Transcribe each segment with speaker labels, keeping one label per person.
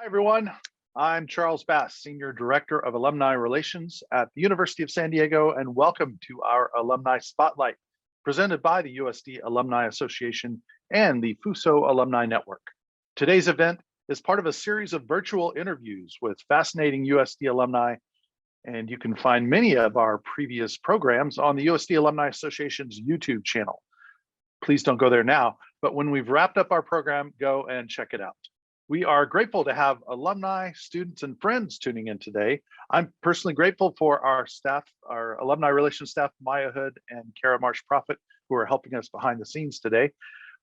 Speaker 1: Hi, everyone. I'm Charles Bass, Senior Director of Alumni Relations at the University of San Diego, and welcome to our Alumni Spotlight, presented by the USD Alumni Association and the Fuso Alumni Network. Today's event is part of a series of virtual interviews with fascinating USD alumni, and you can find many of our previous programs on the USD Alumni Association's YouTube channel. Please don't go there now, but when we've wrapped up our program, go and check it out. We are grateful to have alumni, students, and friends tuning in today. I'm personally grateful for our staff, our alumni relations staff, Maya Hood and Kara Marsh Prophet, who are helping us behind the scenes today.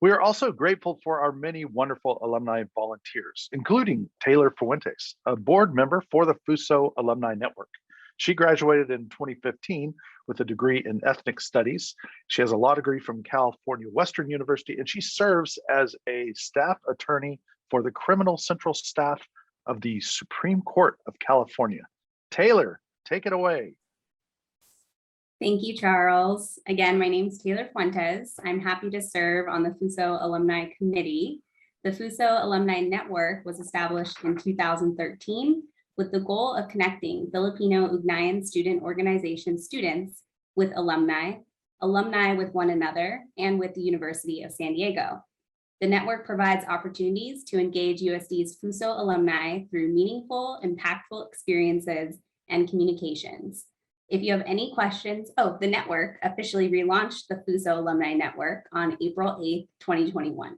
Speaker 1: We are also grateful for our many wonderful alumni volunteers, including Taylor Fuentes, a board member for the Fuso Alumni Network. She graduated in 2015 with a degree in ethnic studies. She has a law degree from California Western University, and she serves as a staff attorney for the Criminal Central Staff of the Supreme Court of California. Taylor, take it away.
Speaker 2: Thank you, Charles. Again, my name is Taylor Fuentes. I'm happy to serve on the Fuso Alumni Committee. The Fuso Alumni Network was established in 2013 with the goal of connecting Filipino Ugnayan student organization students with alumni, alumni with one another, and with the University of San Diego. The network provides opportunities to engage USD's Fuso alumni through meaningful, impactful experiences and communications. If you have any questions, the network officially relaunched the Fuso Alumni Network on April 8th, 2021.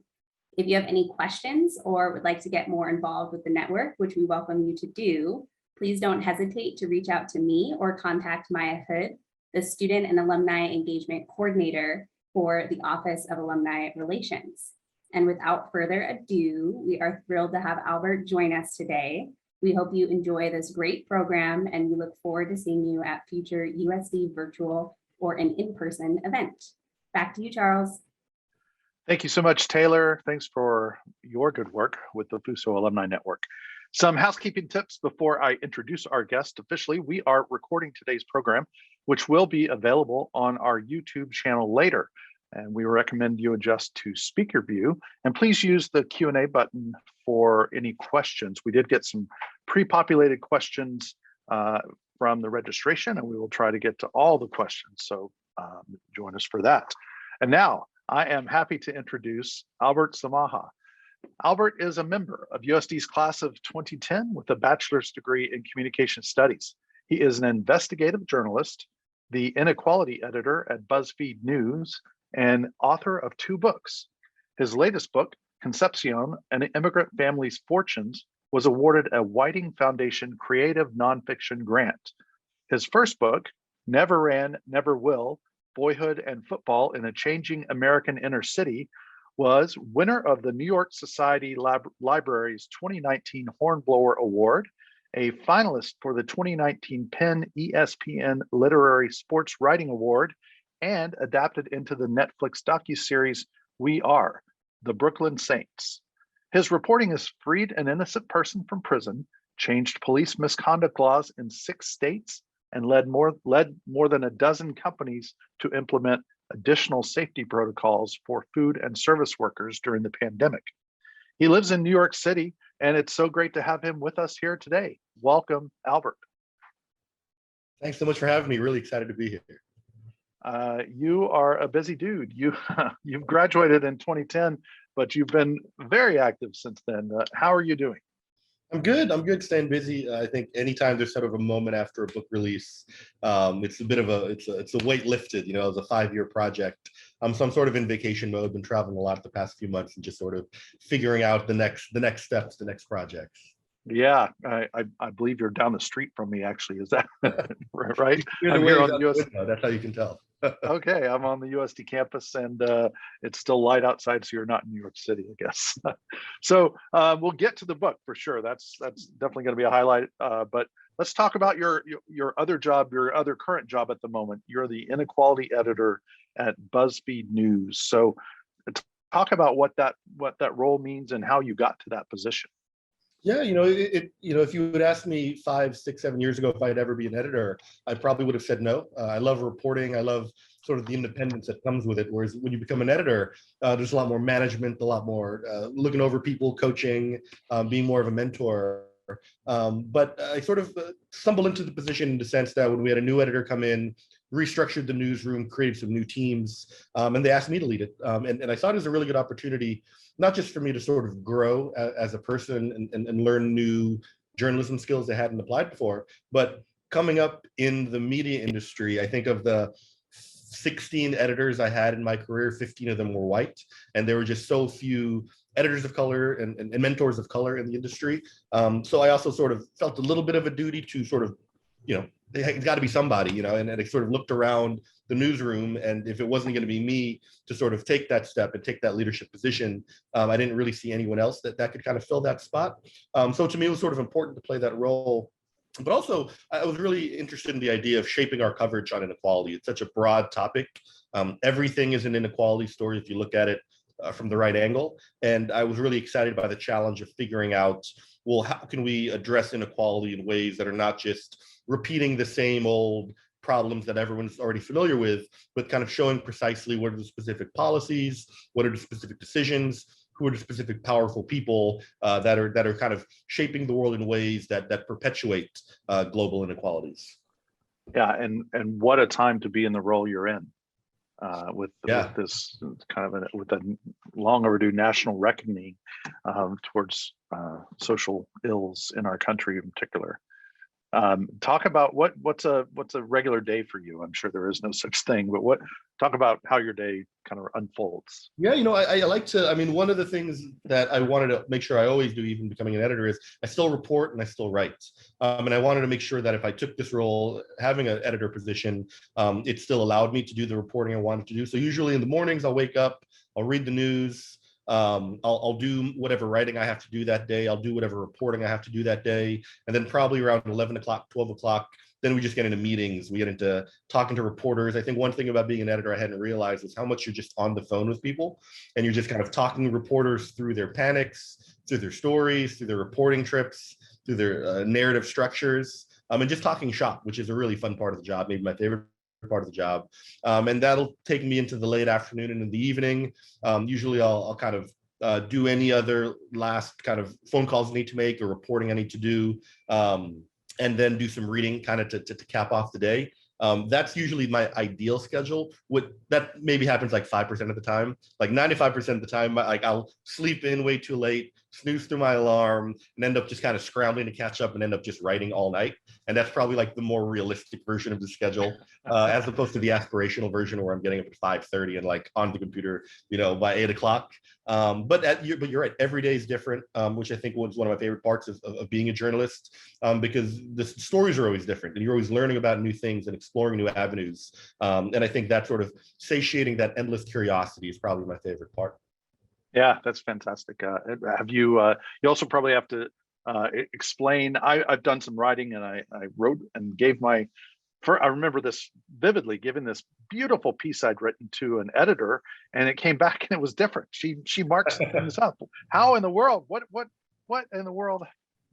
Speaker 2: If you have any questions or would like to get more involved with the network, which we welcome you to do, please don't hesitate to reach out to me or contact Maya Hood, the Student and Alumni Engagement Coordinator for the Office of Alumni Relations. And without further ado, we are thrilled to have Albert join us today. We hope you enjoy this great program, and we look forward to seeing you at future USD virtual or an in-person event. Back to you, Charles.
Speaker 1: Thank you so much, Taylor. Thanks for your good work with the Fuso Alumni Network. Some housekeeping tips before I introduce our guest officially. We are recording today's program, which will be available on our YouTube channel later. And we recommend you adjust to speaker view, and please use the Q&A button for any questions. We did get some pre-populated questions from the registration, and we will try to get to all the questions. So join us for that. And now I am happy to introduce Albert Samaha. Albert is a member of USD's class of 2010 with a bachelor's degree in communication studies. He is an investigative journalist, the Inequality Editor at BuzzFeed News, and author of 2 books. His latest book, Concepcion, An Immigrant Family's Fortunes, was awarded a Whiting Foundation Creative Nonfiction grant. His first book, Never Ran, Never Will, Boyhood and Football in a Changing American Inner City, was winner of the New York Society Library's 2019 Hornblower Award, a finalist for the 2019 Penn ESPN Literary Sports Writing Award, and adapted into the Netflix docuseries We Are, the Brooklyn Saints. His reporting has freed an innocent person from prison, changed police misconduct laws in 6 states, and led more than a dozen companies to implement additional safety protocols for food and service workers during the pandemic. He lives in New York City, and it's so great to have him with us here today. Welcome, Albert.
Speaker 3: Thanks so much for having me. Really excited to be here.
Speaker 1: You are a busy dude. You've graduated in 2010, but you've been very active since then. How are you doing?
Speaker 3: I'm good. I'm good. Staying busy. I think anytime there's sort of a moment after a book release, it's a bit of it's a weight lifted. You know, it's a 5-year project. So I'm sort of in vacation mode. Been traveling a lot the past few months and just sort of figuring out the next steps, the next projects.
Speaker 1: Yeah, I believe you're down the street from me. Actually, is that right?
Speaker 3: I'm here on the US. That's how you can tell.
Speaker 1: Okay, I'm on the USD campus, and it's still light outside, so you're not in New York City, I guess. So we'll get to the book for sure. That's definitely going to be a highlight. But let's talk about your other job, your other current job at the moment. You're the Inequality Editor at BuzzFeed News. So talk about what that role means and how you got to that position.
Speaker 3: Yeah, if you would ask me 5, 6, 7 years ago if I'd ever be an editor, I probably would have said no. I love reporting. I love sort of the independence that comes with it. Whereas when you become an editor, there's a lot more management, a lot more looking over people, coaching, being more of a mentor. But I sort of stumbled into the position in the sense that when we had a new editor come in, restructured the newsroom, created some new teams, and they asked me to lead it. And I thought it was a really good opportunity, not just for me to sort of grow as a person and learn new journalism skills I hadn't applied before, but coming up in the media industry, I think of the 16 editors I had in my career, 15 of them were white, and there were just so few editors of color and mentors of color in the industry. So I also sort of felt a little bit of a duty to sort of, it's got to be somebody, and I sort of looked around the newsroom, and if it wasn't going to be me to sort of take that step and take that leadership position, I didn't really see anyone else that could kind of fill that spot. So to me, it was sort of important to play that role. But also, I was really interested in the idea of shaping our coverage on inequality. It's such a broad topic. Everything is an inequality story if you look at it from the right angle. And I was really excited by the challenge of figuring out, well, how can we address inequality in ways that are not just repeating the same old problems that everyone's already familiar with, but kind of showing precisely what are the specific policies, what are the specific decisions, who are the specific powerful people that are kind of shaping the world in ways that perpetuate global inequalities.
Speaker 1: Yeah, and what a time to be in the role you're in, with this kind of with a long overdue national reckoning towards social ills in our country in particular. Talk about what's a regular day for you. I'm sure there is no such thing, but talk about how your day kind of unfolds.
Speaker 3: Yeah, I like to, one of the things that I wanted to make sure I always do, even becoming an editor, is I still report and I still write. And I wanted to make sure that if I took this role, having an editor position, it still allowed me to do the reporting I wanted to do. So usually in the mornings, I'll wake up, I'll read the news, I'll do whatever writing I have to do that day. I'll do whatever reporting I have to do that day. And then probably around 11 o'clock, 12 o'clock, then we just get into meetings. We get into talking to reporters. I think one thing about being an editor I hadn't realized is how much you're just on the phone with people, and you're just kind of talking to reporters through their panics, through their stories, through their reporting trips, through their narrative structures, and just talking shop, which is a really fun part of the job, maybe my favorite part of the job. And that'll take me into the late afternoon and in the evening. Usually I'll kind of do any other last kind of phone calls I need to make or reporting I need to do, and then do some reading kind of to cap off the day. That's usually my ideal schedule. That maybe happens like 5% of the time. Like 95% of the time, I'll sleep in way too late, snooze through my alarm, and end up just kind of scrambling to catch up and end up just writing all night. And that's probably like the more realistic version of the schedule, as opposed to the aspirational version where I'm getting up at 5:30 and like on the computer, by 8 o'clock. But you're right. Every day is different, which I think was one of my favorite parts of being a journalist, because the stories are always different, and you're always learning about new things and exploring new avenues. And I think that sort of satiating that endless curiosity is probably my favorite part.
Speaker 1: Yeah, that's fantastic. Have you? You also probably have to explain. I've done some writing, and I wrote and gave my. I remember this vividly, giving this beautiful piece I'd written to an editor, and it came back and it was different. She marked some things up. How in the world? What in the world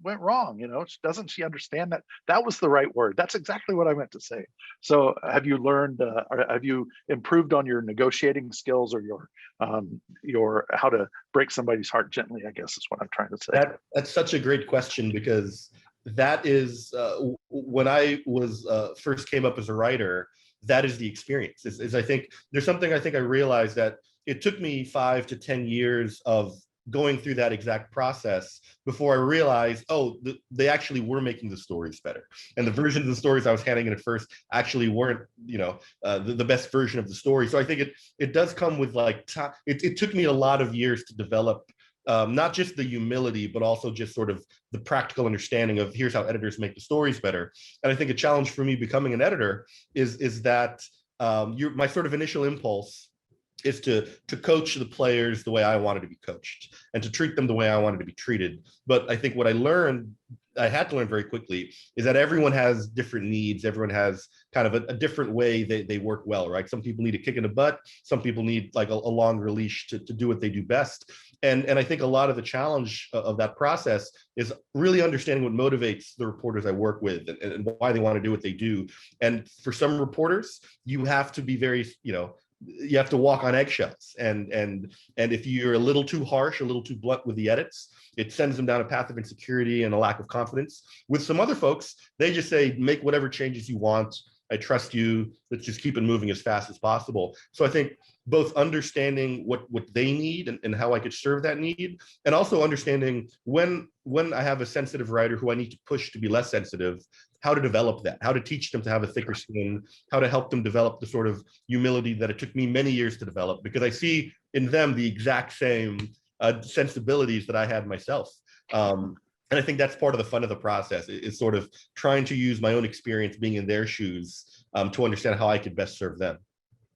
Speaker 1: went wrong? Doesn't she understand that was the right word? That's exactly what I meant to say. So have you learned, or have you improved on your negotiating skills, or your how to break somebody's heart gently, I guess is what I'm trying to say.
Speaker 3: That's such a great question, because that is when I was first came up as a writer, that is the experience. Is I think there's something I realized that it took me 5 to 10 years of going through that exact process before I realized, they actually were making the stories better. And the versions of the stories I was handing in at first actually weren't, the best version of the story. So I think it does come with like time. It took me a lot of years to develop not just the humility, but also just sort of the practical understanding of here's how editors make the stories better. And I think a challenge for me becoming an editor is that my sort of initial impulse is to coach the players the way I wanted to be coached and to treat them the way I wanted to be treated. But I think what I learned I had to learn very quickly is that everyone has different needs. Everyone has kind of a different way they work well, right? Some people need a kick in the butt. Some people need like a longer leash to do what they do best. And I think a lot of the challenge of that process is really understanding what motivates the reporters I work with and why they want to do what they do. And for some reporters, you have to be very, you have to walk on eggshells. And if you're a little too harsh, a little too blunt with the edits, it sends them down a path of insecurity and a lack of confidence. With some other folks, they just say, make whatever changes you want. I trust you. Let's just keep it moving as fast as possible. So I think both understanding what they need and how I could serve that need, and also understanding when I have a sensitive writer who I need to push to be less sensitive, how to develop that, how to teach them to have a thicker skin, how to help them develop the sort of humility that it took me many years to develop, because I see in them the exact same sensibilities that I had myself. And I think that's part of the fun of the process, is sort of trying to use my own experience being in their shoes to understand how I could best serve them.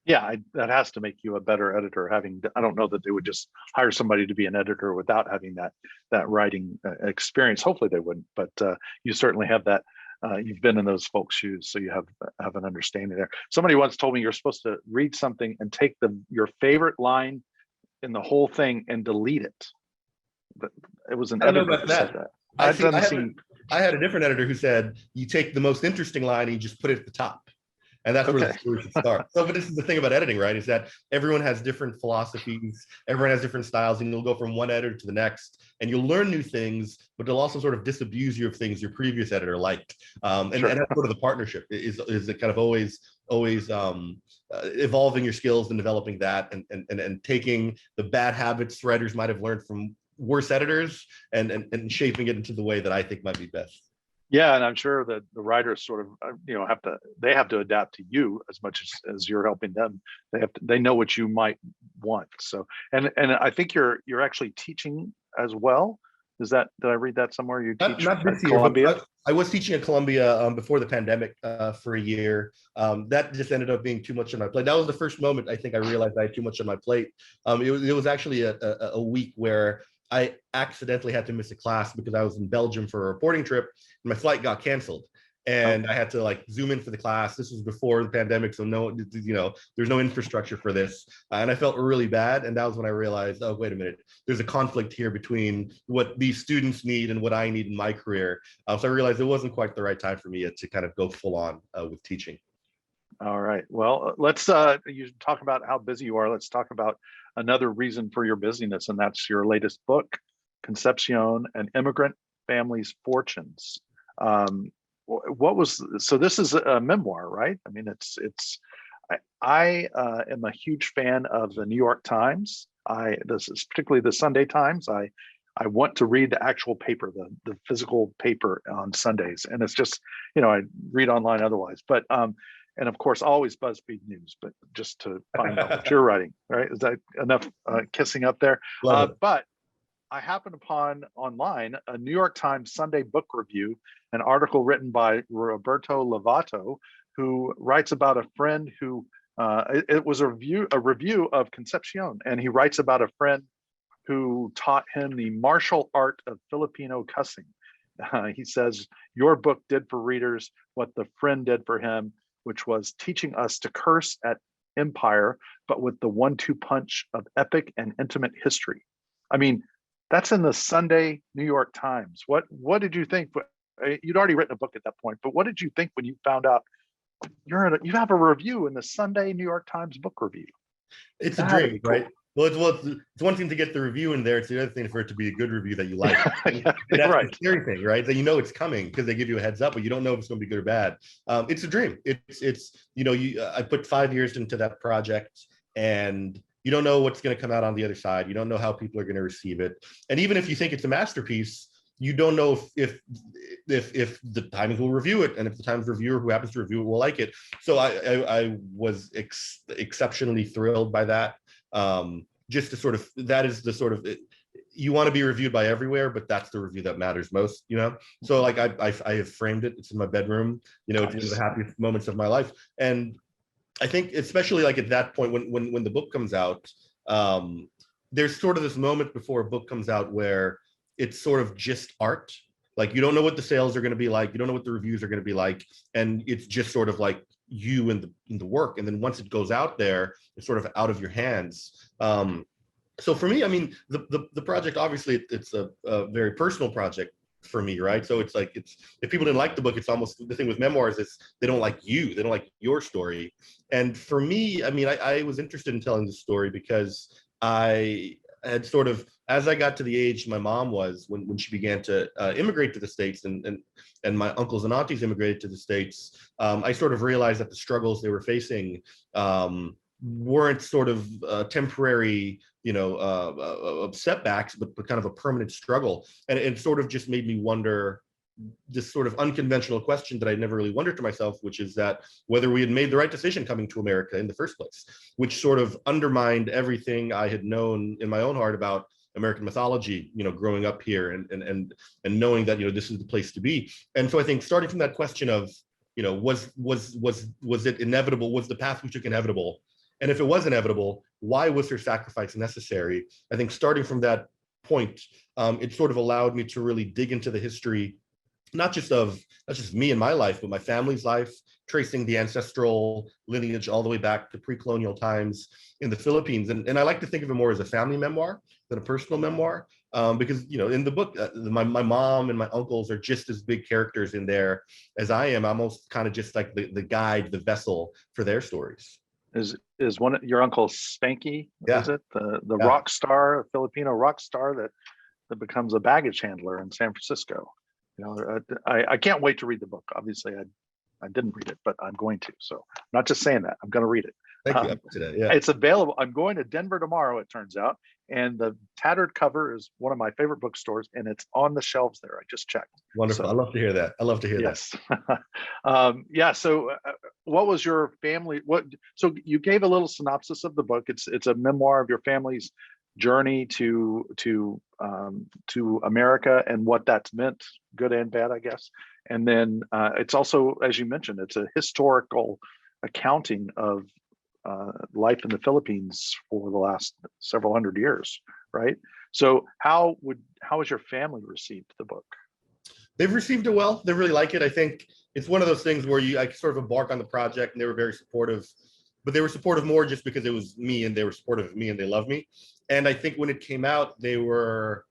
Speaker 1: Yeah, that has to make you a better editor. I don't know that they would just hire somebody to be an editor without having that writing experience. Hopefully they wouldn't, but you certainly have that. You've been in those folks' shoes, so you have an understanding there. Somebody once told me you're supposed to read something and take your favorite line in the whole thing and delete it. But it was an editor who said that.
Speaker 3: I had a different editor who said you take the most interesting line and you just put it at the top. And that's where the story should start. So, but this is the thing about editing, right? Is that everyone has different philosophies, everyone has different styles, and you'll go from one editor to the next, and you'll learn new things, but they'll also sort of disabuse you of things your previous editor liked. And that's sort of the partnership is it kind of always evolving your skills and developing that, and taking the bad habits writers might have learned from worse editors and shaping it into the way that I think might be best.
Speaker 1: Yeah, and I'm sure that the writers sort of have to adapt to you as much as you're helping them. They know what you might want. So and I think you're actually teaching as well. Did I read that somewhere? You teach
Speaker 3: not this
Speaker 1: at
Speaker 3: year,
Speaker 1: Columbia?
Speaker 3: I was teaching at Columbia before the pandemic for a year. That just ended up being too much on my plate. That was the first moment I think I realized I had too much on my plate. It was actually a week where I accidentally had to miss a class because I was in Belgium for a reporting trip and my flight got canceled. And I had to like zoom in for the class. This was before the pandemic, so there's no infrastructure for this. And I felt really bad. And that was when I realized, oh, wait a minute, there's a conflict here between what these students need and what I need in my career. So I realized it wasn't quite the right time for me to kind of go full on with teaching.
Speaker 1: All right. Well, let's you talk about how busy you are. Let's talk about another reason for your busyness, and that's your latest book, Concepcion, an Immigrant Family's Fortunes. So this is a memoir, right? I mean, I am a huge fan of the New York Times. This is particularly the Sunday Times. I want to read the actual paper, the physical paper on Sundays, and it's just, I read online otherwise, but and of course, always BuzzFeed News, but just to find out what you're writing, right? Is that enough kissing up there? But I happened upon online a New York Times Sunday book review, an article written by Roberto Lovato, who writes about a friend who, it was a review of Concepcion, and he writes about a friend who taught him the martial art of Filipino cussing. He says, your book did for readers what the friend did for him, which was teaching us to curse at empire, but with the 1-2 punch of epic and intimate history. I mean, that's in the Sunday New York Times. What did you think? You'd already written a book at that point, but what did you think when you found out you have a review in the Sunday New York Times book review?
Speaker 3: It's a dream, right? Well, it's one thing to get the review in there. It's the other thing for it to be a good review that you like.
Speaker 1: Yeah,
Speaker 3: that's
Speaker 1: right.
Speaker 3: the scary thing, right? That it's coming because they give you a heads up, but you don't know if it's going to be good or bad. It's a dream. I put 5 years into that project, and you don't know what's going to come out on the other side. You don't know how people are going to receive it, and even if you think it's a masterpiece, you don't know if the Times will review it, and if the Times reviewer who happens to review it will like it. So I was exceptionally thrilled by that. Just to sort of, that is the sort of, you want to be reviewed by everywhere, but that's the review that matters most, So like I have framed it. It's in my bedroom. It's one of the happiest moments of my life. And I think especially like at that point when the book comes out, there's sort of this moment before a book comes out where it's sort of just art. Like, you don't know what the sales are going to be like. You don't know what the reviews are going to be like. And it's just sort of like you and the work. And then once it goes out there, it's sort of out of your hands. So for me, I mean, the project, obviously, it's a very personal project for me, right? So it's like, if people didn't like the book, it's almost the thing with memoirs is they don't like you, they don't like your story. And for me, I mean, I was interested in telling this story because I had sort of, as I got to the age my mom was when she began to immigrate to the States, and my uncles and aunties immigrated to the States, I sort of realized that the struggles they were facing weren't sort of temporary, setbacks, but kind of a permanent struggle. And it sort of just made me wonder this sort of unconventional question that I never really wondered to myself, which is that whether we had made the right decision coming to America in the first place, which sort of undermined everything I had known in my own heart about American mythology, growing up here and knowing that, this is the place to be. And so I think starting from that question of, was it inevitable? Was the path we took inevitable? And if it was inevitable, why was there sacrifice necessary? I think starting from that point, it sort of allowed me to really dig into the history, not just me and my life, but my family's life, tracing the ancestral lineage all the way back to pre-colonial times in the Philippines. And I like to think of it more as a family memoir than a personal memoir, because, in the book, my mom and my uncles are just as big characters in there as I am, almost kind of just like the guide, the vessel for their stories.
Speaker 1: Is one of your Uncle Spanky?
Speaker 3: Yeah.
Speaker 1: Is it the rock star, a Filipino rock star that becomes a baggage handler in San Francisco? I can't wait to read the book. Obviously, I didn't read it, but I'm going to. So I'm not just saying that. I'm going to read it.
Speaker 3: Thank you. Today, yeah.
Speaker 1: It's available. I'm going to Denver tomorrow, it turns out. And the tattered cover is one of my favorite bookstores, and it's on the shelves there. I just checked.
Speaker 3: Wonderful. I love to hear that. I love to hear
Speaker 1: that. Yeah. So what was your family? So you gave a little synopsis of the book. It's a memoir of your family's journey to America and what that's meant, good and bad, I guess. And then it's also, as you mentioned, it's a historical accounting of life in the Philippines for the last several hundred years, right? So how has your family received the book?
Speaker 3: They've received it well. They really like it. I think it's one of those things where I sort of embark on the project and they were very supportive, but they were supportive more just because it was me and they were supportive of me and they love me. And I think when it came out, they were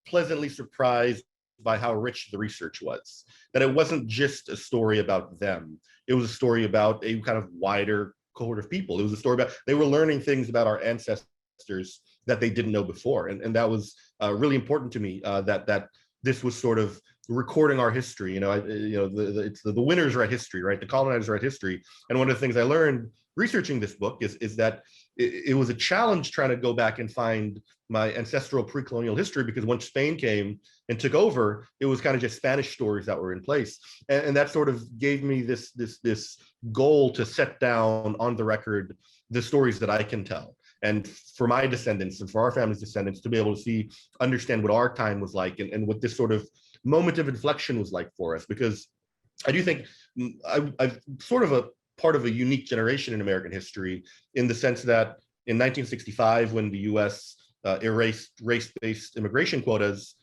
Speaker 3: pleasantly surprised by how rich the research was, that it wasn't just a story about them. It was a story about a kind of wider cohort of people. It was a story about, they were learning things about our ancestors that they didn't know before. And that was really important to me, that this was sort of recording our history. The winners write history, right? The colonizers write history. And one of the things I learned researching this book is that it was a challenge trying to go back and find my ancestral pre-colonial history, because once Spain came and took over, it was kind of just Spanish stories that were in place. And that sort of gave me this goal to set down on the record the stories that I can tell. And for my descendants and for our family's descendants to be able to understand what our time was like and what this sort of moment of inflection was like for us. Because I do think I'm sort of a part of a unique generation in American history, in the sense that in 1965, when the US erased race-based immigration quotas,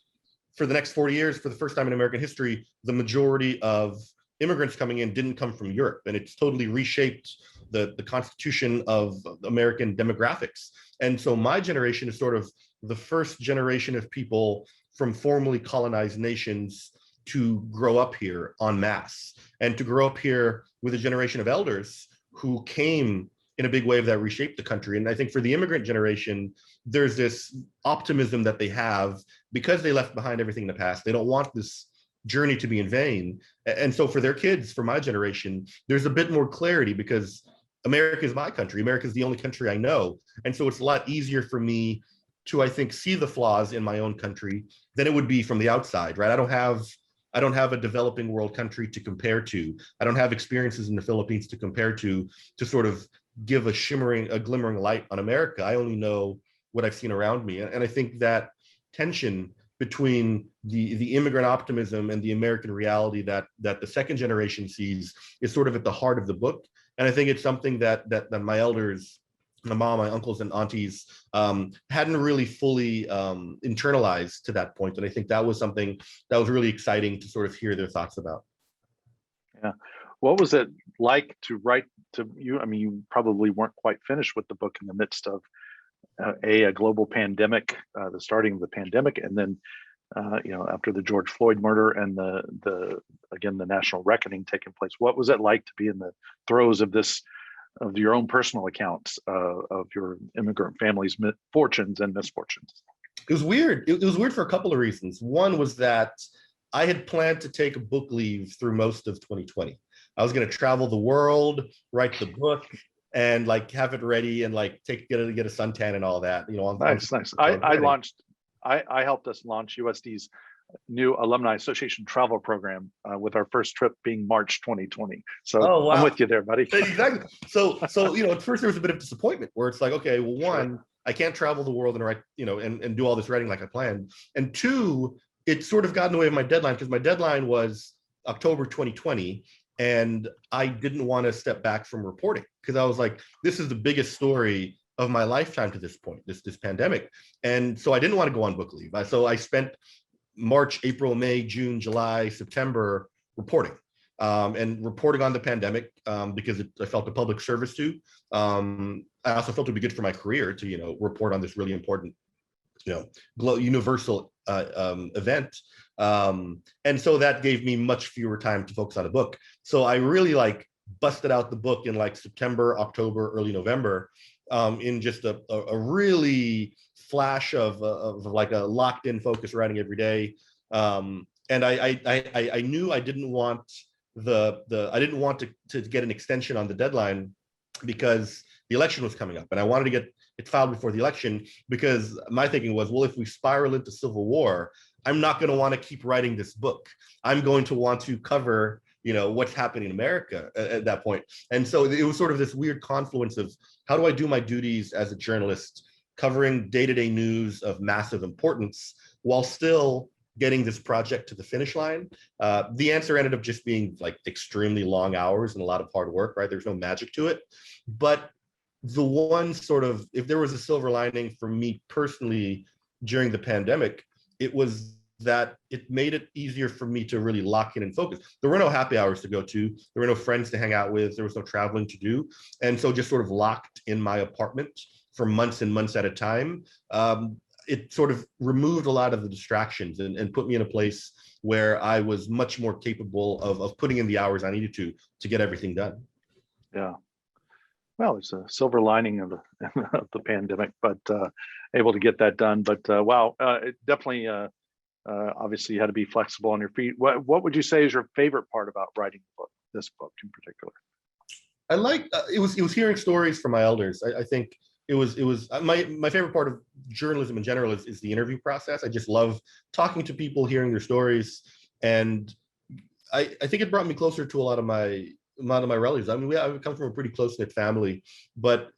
Speaker 3: for the next 40 years, for the first time in American history, the majority of immigrants coming in didn't come from Europe. And it's totally reshaped the constitution of American demographics. And so my generation is sort of the first generation of people from formerly colonized nations to grow up here en masse, and to grow up here with a generation of elders who came in a big wave that reshaped the country. And I think for the immigrant generation, there's this optimism that they have because they left behind everything in the past. They don't want this journey to be in vain. And so for their kids, for my generation, there's a bit more clarity, because America is my country. America is the only country I know. And so it's a lot easier for me to, I think, see the flaws in my own country than it would be from the outside, right? I don't have a developing world country to compare to. I don't have experiences in the Philippines to compare to sort of give a glimmering light on America. I only know what I've seen around me. And I think that tension between the immigrant optimism and the American reality that the second generation sees is sort of at the heart of the book. And I think it's something that my elders my mom, my uncles and aunties hadn't really fully internalized to that point. And I think that was something that was really exciting to sort of hear their thoughts about.
Speaker 1: Yeah. What was it like to write to you? I mean, you probably weren't quite finished with the book in the midst of a global pandemic, the starting of the pandemic, and then after the George Floyd murder and the national reckoning taking place. What was it like to be in the throes of this, of your own personal accounts of your immigrant family's fortunes and misfortunes?
Speaker 3: It was weird. It was weird for a couple of reasons. One was that I had planned to take a book leave through most of 2020. I was going to travel the world, write the book, and like have it ready and like get a suntan and all that.
Speaker 1: Nice. I helped us launch USD's new Alumni Association travel program with our first trip being March 2020. So oh, wow. I'm with you there, buddy.
Speaker 3: Exactly. So at first there was a bit of disappointment where it's like, okay, well, one, I can't travel the world and write, and do all this writing like I planned. And two, it sort of got in the way of my deadline because my deadline was October 2020. And I didn't want to step back from reporting because I was like, this is the biggest story of my lifetime to this point, this pandemic. And so I didn't want to go on book leave. So I spent March, April, May, June, July, September reporting and reporting on the pandemic because I felt a public service to. I also felt it would be good for my career to, report on this really important, universal event. And so that gave me much fewer time to focus on a book. So I really busted out the book in September, October, early November in just a really flash of a locked in focus writing every day. And I knew I didn't want to get an extension on the deadline because the election was coming up and I wanted to get it filed before the election because my thinking was, well, if we spiral into civil war, I'm not going to want to keep writing this book. I'm going to want to cover, what's happening in America at that point. And so it was sort of this weird confluence of how do I do my duties as a journalist, covering day-to-day news of massive importance while still getting this project to the finish line. The answer ended up just being extremely long hours and a lot of hard work, right? There's no magic to it. But the one sort of, if there was a silver lining for me personally during the pandemic, it was that it made it easier for me to really lock in and focus. There were no happy hours to go to. There were no friends to hang out with. There was no traveling to do. And so just sort of locked in my apartment for months and months at a time, it sort of removed a lot of the distractions and put me in a place where I was much more capable of putting in the hours I needed to get everything done.
Speaker 1: Yeah. Well, it's a silver lining of the pandemic, but able to get that done. But wow, it definitely, obviously you had to be flexible on your feet. What would you say is your favorite part about writing this book in particular?
Speaker 3: I like, it was hearing stories from my elders. I think it was my favorite part of journalism in general is the interview process. I just love talking to people, hearing their stories. And I think it brought me closer to a lot of my relatives. I mean, I come from a pretty close-knit family, but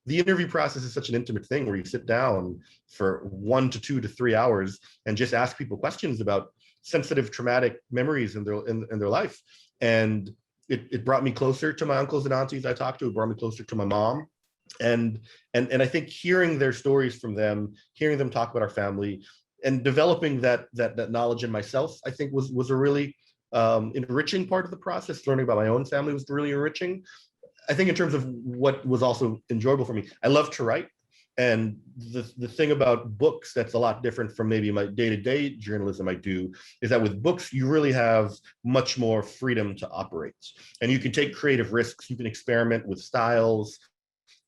Speaker 3: the interview process is such an intimate thing where you sit down for 1 to 2 to 3 hours and just ask people questions about sensitive, traumatic memories in their life. And it brought me closer to my uncles and aunties I talked to. It brought me closer to my mom. And I think hearing their stories from them, hearing them talk about our family, and developing that knowledge in myself, I think was a really enriching part of the process. Learning about my own family was really enriching. I think in terms of what was also enjoyable for me, I love to write. And the thing about books that's a lot different from maybe my day-to-day journalism I do is that with books, you really have much more freedom to operate. And you can take creative risks. You can experiment with styles,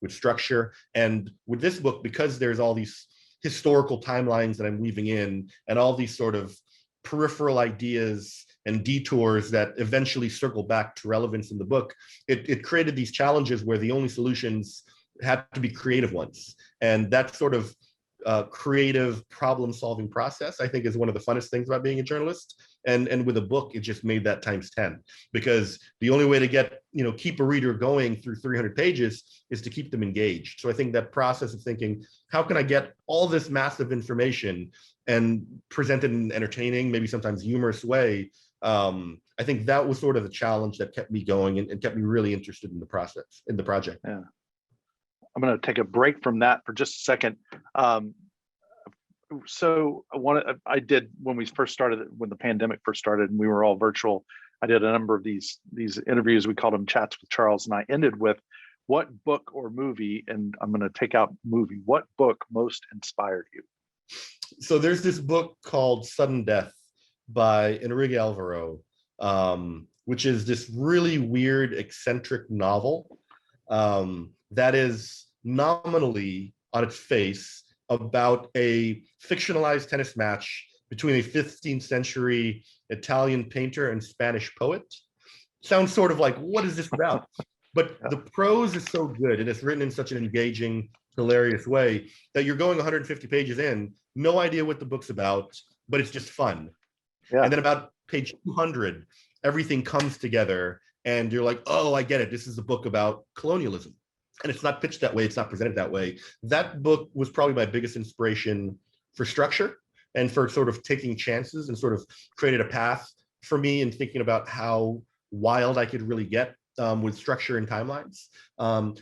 Speaker 3: with structure. And with this book, because there's all these historical timelines that I'm weaving in and all these sort of peripheral ideas and detours that eventually circle back to relevance in the book, it created these challenges where the only solutions had to be creative ones. And that sort of creative problem-solving process, I think, is one of the funnest things about being a journalist. And with a book, it just made that times 10, because the only way to keep a reader going through 300 pages is to keep them engaged. So I think that process of thinking, how can I get all this massive information and present it in an entertaining, maybe sometimes humorous way? I think that was sort of the challenge that kept me going and kept me really interested in the process, in the project.
Speaker 1: Yeah. I'm going to take a break from that for just a second. So I did when we first started, when the pandemic first started and we were all virtual, I did a number of these interviews. We called them Chats with Charles, and I ended with, what book or movie, and I'm going to take out movie, what book most inspired you?
Speaker 3: So there's this book called Sudden Death by Enrique Alvaro, which is this really weird, eccentric novel that is nominally on its face about a fictionalized tennis match between a 15th century Italian painter and Spanish poet. Sounds sort of like, what is this about? But the prose is so good and it's written in such an engaging, hilarious way that you're going 150 pages in, no idea what the book's about, but it's just fun. Yeah. And then about page 200, everything comes together and you're like, oh, I get it. This is a book about colonialism. And it's not pitched that way. It's not presented that way. That book was probably my biggest inspiration for structure and for sort of taking chances, and sort of created a path for me in thinking about how wild I could really get with structure and timelines.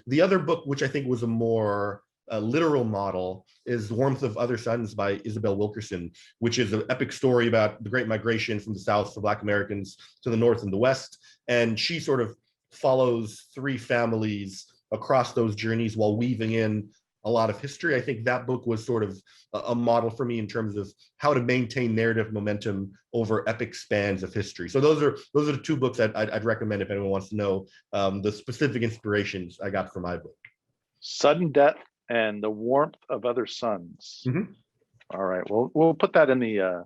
Speaker 3: The other book, which I think was a more literal model, is Warmth of Other Suns by Isabel Wilkerson, which is an epic story about the Great Migration from the South for Black Americans to the North and the West. And she sort of follows three families across those journeys while weaving in a lot of history. I think that book was sort of a model for me in terms of how to maintain narrative momentum over epic spans of history. So those are the two books that I'd recommend if anyone wants to know the specific inspirations I got from my book.
Speaker 1: Sudden Death and The Warmth of Other Suns. Mm-hmm. All right, we'll put that in the,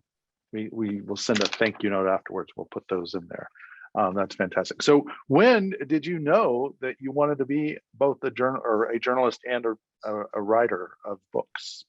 Speaker 1: we will send a thank you note afterwards. We'll put those in there. That's fantastic. So when did you know that you wanted to be both a journalist and a writer of books?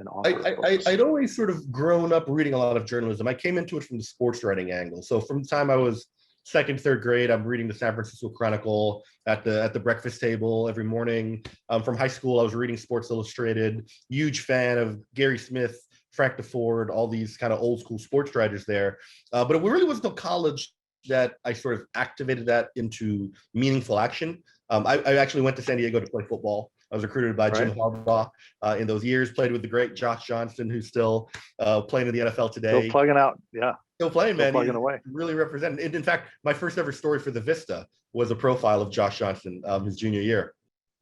Speaker 1: An author
Speaker 3: I'd always sort of grown up reading a lot of journalism. I came into it from the sports writing angle. So from the time I was second, third grade, I'm reading the San Francisco Chronicle at the breakfast table every morning. From high school, I was reading Sports Illustrated. Huge fan of Gary Smith, Frank DeFord, all these kind of old school sports writers there. But it really wasn't until college that I sort of activated that into meaningful action. I actually went to San Diego to play football. I was recruited by Jim Harbaugh in those years, played with the great Josh Johnson, who's still playing in the NFL today.
Speaker 1: Still plugging out, yeah.
Speaker 3: Still playing, man.
Speaker 1: Plugging away.
Speaker 3: Really represented. In fact, my first ever story for the Vista was a profile of Josh Johnson his junior year.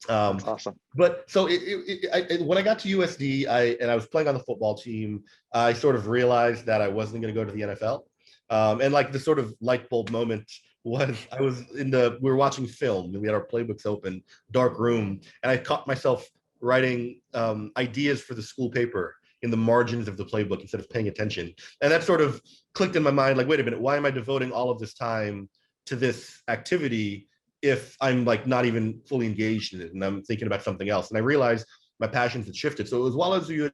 Speaker 1: That's awesome.
Speaker 3: But so when I got to USD, I was playing on the football team, I sort of realized that I wasn't going to go to the NFL. And like the sort of light bulb moment was we were watching film and we had our playbooks open, dark room, and I caught myself writing ideas for the school paper in the margins of the playbook instead of paying attention. And that sort of clicked in my mind, like, wait a minute, why am I devoting all of this time to this activity if I'm like not even fully engaged in it and I'm thinking about something else? And I realized my passions had shifted. So it was while I was at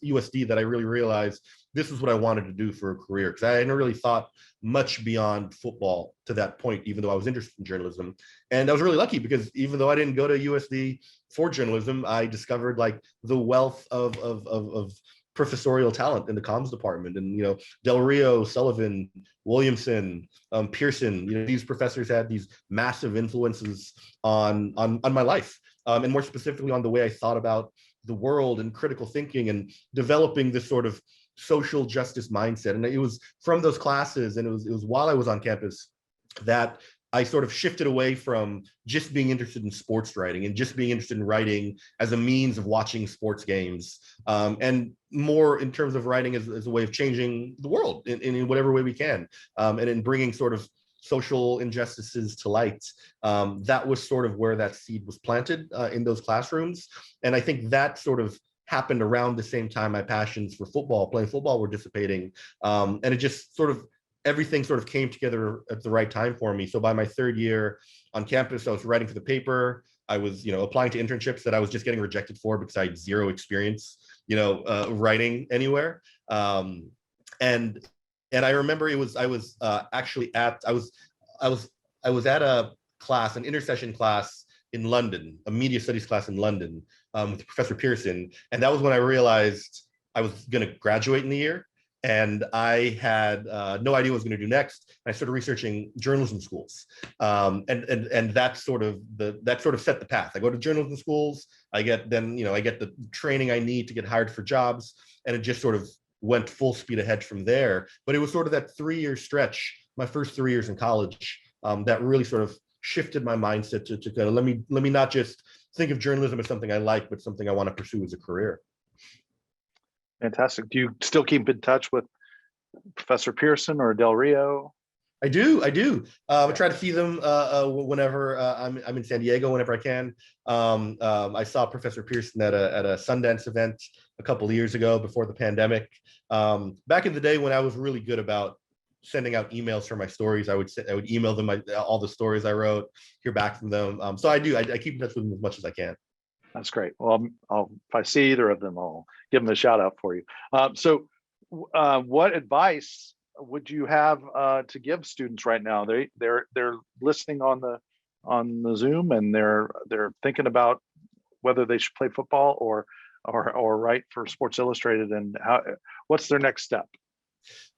Speaker 3: USD that I really realized this is what I wanted to do for a career, because I hadn't really thought much beyond football to that point, even though I was interested in journalism. And I was really lucky because even though I didn't go to USD for journalism, I discovered like the wealth of professorial talent in the comms department. And, you know, Del Rio, Sullivan, Williamson, Pearson, you know, these professors had these massive influences on my life, and more specifically on the way I thought about the world and critical thinking and developing this sort of social justice mindset. And it was from those classes, and it was while I was on campus that I sort of shifted away from just being interested in sports writing and just being interested in writing as a means of watching sports games, and more in terms of writing as a way of changing the world in whatever way we can, and in bringing sort of social injustices to light. That was sort of where that seed was planted in those classrooms. And I think that sort of happened around the same time my passions for playing football were dissipating. And it just sort of, everything sort of came together at the right time for me. So by my third year on campus, I was writing for the paper. I was, you know, applying to internships that I was just getting rejected for because I had zero experience, you know, writing anywhere. And I remember I was at a class, an intersession class in London, a media studies class in London, with Professor Pearson. And that was when I realized I was going to graduate in the year. And I had no idea what I was going to do next. I started researching journalism schools, and that sort of set the path. I go to journalism schools. I get the training I need to get hired for jobs, and it just sort of went full speed ahead from there. But it was sort of that 3-year stretch, my first 3 years in college, that really sort of shifted my mindset to kind of let me not just think of journalism as something I like, but something I want to pursue as a career.
Speaker 1: Fantastic. Do you still keep in touch with Professor Pearson or Del Rio?
Speaker 3: I do. I try to see them whenever I'm in San Diego, whenever I can. I saw Professor Pearson at a Sundance event a couple of years ago before the pandemic. Back in the day when I was really good about sending out emails for my stories, I would email them all the stories I wrote, hear back from them. So I keep in touch with them as much as I can.
Speaker 1: That's great. Well, if I see either of them, I'll give them a shout out for you. So what advice would you have to give students right now? They're listening on the Zoom, and they're thinking about whether they should play football or write for Sports Illustrated, and what's their next step?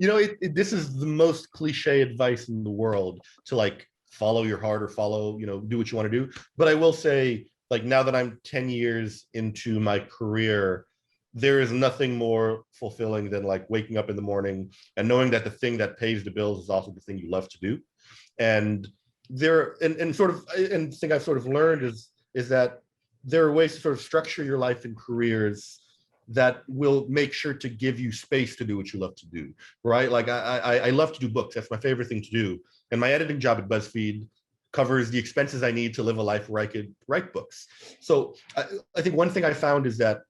Speaker 3: This is the most cliche advice in the world, to like follow your heart or do what you want to do. But I will say, like, now that I'm 10 years into my career, there is nothing more fulfilling than like waking up in the morning and knowing that the thing that pays the bills is also the thing you love to do. And the thing I've sort of learned is that there are ways to sort of structure your life and careers that will make sure to give you space to do what you love to do, right? Like I love to do books. That's my favorite thing to do. And my editing job at BuzzFeed covers the expenses I need to live a life where I could write books. So I think one thing I found is that,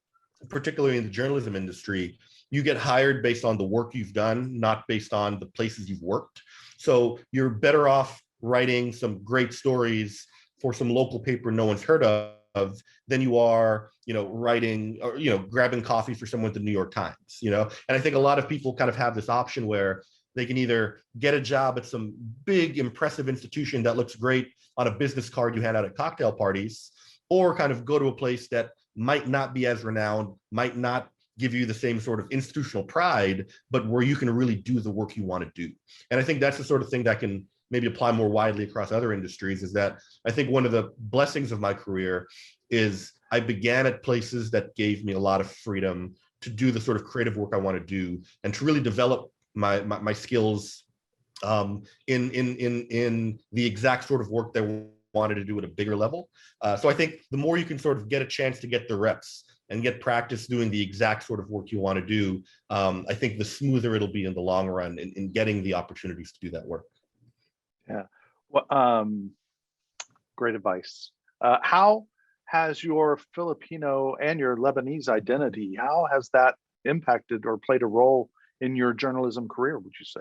Speaker 3: particularly in the journalism industry, you get hired based on the work you've done, not based on the places you've worked. So you're better off writing some great stories for some local paper no one's heard of than you are, writing or, grabbing coffee for someone at the New York Times, And I think a lot of people kind of have this option where they can either get a job at some big, impressive institution that looks great on a business card you hand out at cocktail parties, or kind of go to a place that might not be as renowned, might not give you the same sort of institutional pride, but where you can really do the work you want to do. And I think that's the sort of thing that can maybe apply more widely across other industries, is that I think one of the blessings of my career is I began at places that gave me a lot of freedom to do the sort of creative work I want to do and to really develop my skills in the exact sort of work that I wanted to do at a bigger level. So I think the more you can sort of get a chance to get the reps and get practice doing the exact sort of work you want to do, I think the smoother it'll be in the long run in getting the opportunities to do that work.
Speaker 1: Yeah, well, great advice. How has your Filipino and your Lebanese identity, how has that impacted or played a role in your journalism career, would you say?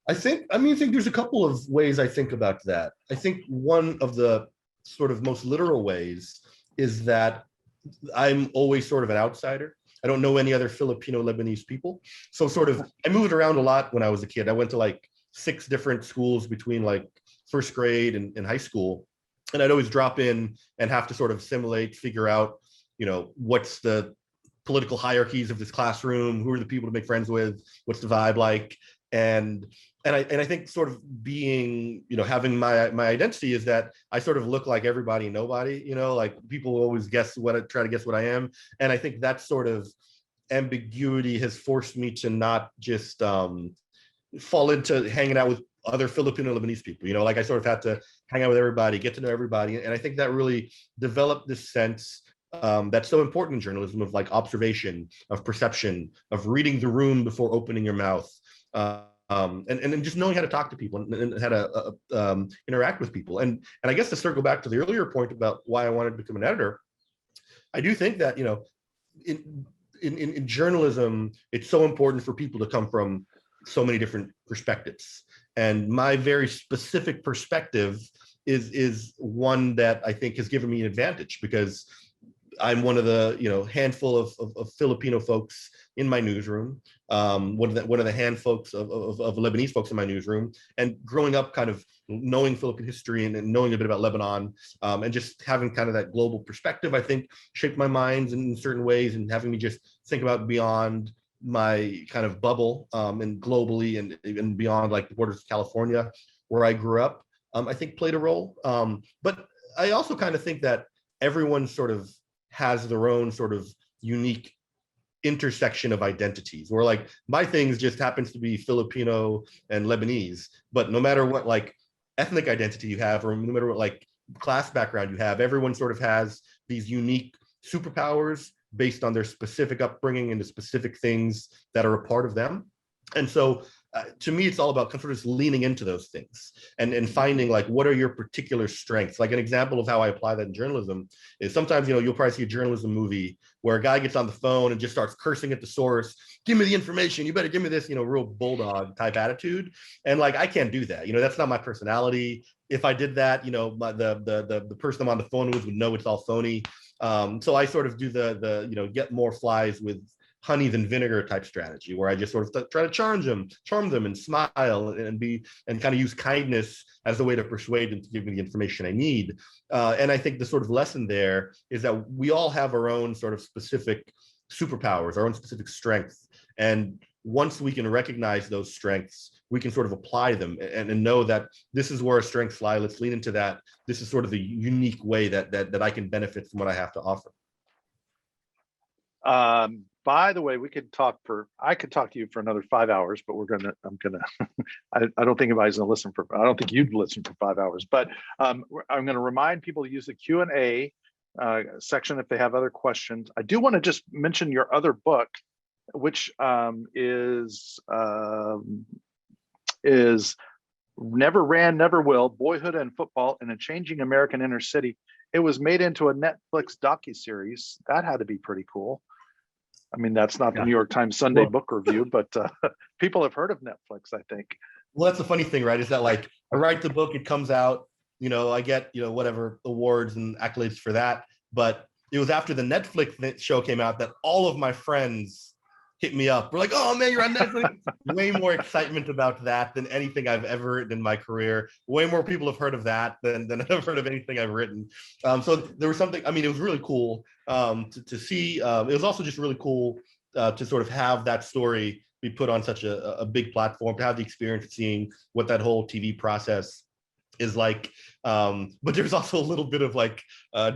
Speaker 3: I think there's a couple of ways I think about that. I think one of the sort of most literal ways is that I'm always sort of an outsider. I don't know any other Filipino Lebanese people. So sort of, I moved around a lot when I was a kid. I went to like 6 different schools between like first grade and high school. And I'd always drop in and have to sort of assimilate, figure out, what's the political hierarchies of this classroom, who are the people to make friends with, what's the vibe like. And I think sort of being, having my identity is that I sort of look like everybody and nobody, like people always try to guess what I am. And I think that sort of ambiguity has forced me to not just fall into hanging out with other Filipino Lebanese people, like I sort of had to hang out with everybody, get to know everybody. And I think that really developed this sense that's so important in journalism of like observation, of perception, of reading the room before opening your mouth. And just knowing how to talk to people and how to interact with people. And I guess to circle back to the earlier point about why I wanted to become an editor, I do think that, in journalism, it's so important for people to come from so many different perspectives. And my very specific perspective is one that I think has given me an advantage, because I'm one of the handful of Filipino folks in my newsroom, one of the handfuls of Lebanese folks in my newsroom, and growing up kind of knowing Philippine history and knowing a bit about Lebanon, and just having kind of that global perspective, I think shaped my mind in certain ways and having me just think about beyond my kind of bubble and globally and even beyond like the borders of California, where I grew up, I think played a role. But I also kind of think that everyone sort of has their own sort of unique intersection of identities, where like my things just happens to be Filipino and Lebanese, but no matter what like ethnic identity you have, or no matter what like class background you have, everyone sort of has these unique superpowers based on their specific upbringing and the specific things that are a part of them. And so to me, it's all about sort of just leaning into those things and finding like, what are your particular strengths? Like an example of how I apply that in journalism is sometimes, you know, you'll probably see a journalism movie where a guy gets on the phone and just starts cursing at the source. Give me the information. You better give me this, you know, real bulldog type attitude. And like, I can't do that. You know, that's not my personality. If I did that, you know, the person I'm on the phone with would know it's all phony. So I sort of do the you know, get more flies with honey than vinegar type strategy, where I just sort of try to charm them and smile and kind of use kindness as a way to persuade them to give me the information I need. And I think the sort of lesson there is that we all have our own sort of specific superpowers, our own specific strengths. And once we can recognize those strengths, we can sort of apply them and know that this is where our strengths lie. Let's lean into that. This is sort of the unique way that I can benefit from what I have to offer.
Speaker 1: By the way, I could talk to you for another 5 hours, but I don't think anybody's gonna listen I don't think you'd listen for 5 hours, but I'm gonna remind people to use the Q&A section if they have other questions. I do want to just mention your other book, which is Never Ran, Never Will, Boyhood and Football in a Changing American Inner City. It was made into a Netflix docuseries. That had to be pretty cool. I mean, that's not the New York Times Sunday book review, but people have heard of Netflix, I think.
Speaker 3: Well, that's the funny thing, right? Is that like I write the book, it comes out, you know, I get, you know, whatever awards and accolades for that. But it was after the Netflix show came out that all of my friends hit me up. We're like, oh man, you're on Netflix. Way more excitement about that than anything I've ever written in my career. Way more people have heard of that than I've heard of anything I've written. So there was something, I mean, it was really cool to see. It was also just really cool to sort of have that story be put on such a big platform, to have the experience of seeing what that whole TV process is like. But there's also a little bit of like